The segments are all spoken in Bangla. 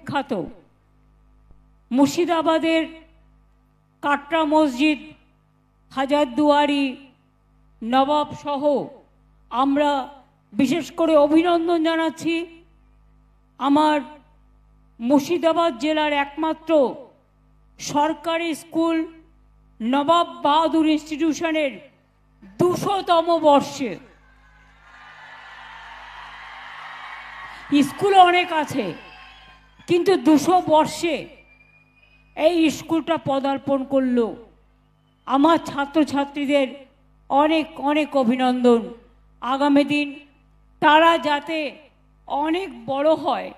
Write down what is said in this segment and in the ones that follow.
বিখ্যাত মুর্শিদাবাদের কাটরা মসজিদ, হাজারদুয়ারি, নবাব সহ আমরা বিশেষ করে অভিনন্দন জানাচ্ছি আমার মুর্শিদাবাদ জেলার একমাত্র সরকারি স্কুল নবাব বাহাদুর ইনস্টিটিউশনের 200তম বর্ষে। স্কুল অনেক আছে, কিন্তু 200 বর্ষে এই স্কুলটা পদার্পণ করলো। আমার ছাত্রছাত্রীদের অনেক অনেক অভিনন্দন। আগামী দিন তারা যাতে অনেক বড় হয়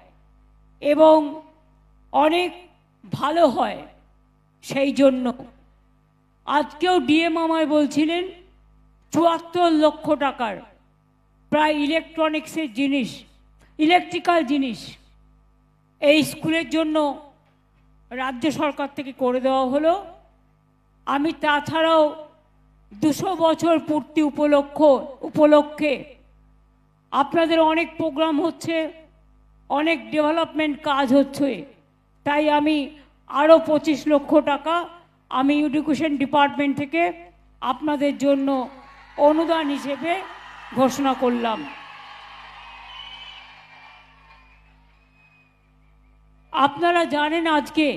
এবং অনেক ভালো হয়, সেই জন্য আজকেও ডিএম আমায় বলছিলেন 74 লক্ষ টাকার প্রায় ইলেকট্রনিক্সের জিনিস, ইলেকট্রিক্যাল জিনিস এই স্কুলের জন্য রাজ্য সরকার থেকে করে দেওয়া হলো। আমি তাছাড়াও 200 বছর পূর্তি উপলক্ষে আপনাদের অনেক প্রোগ্রাম হচ্ছে, অনেক ডেভেলপমেন্ট কাজ হচ্ছে, তাই আমি আরও 25 লক্ষ টাকা আমি এডুকেশন ডিপার্টমেন্ট থেকে আপনাদের জন্য অনুদান হিসেবে ঘোষণা করলাম। আপনারা জানেন আজকে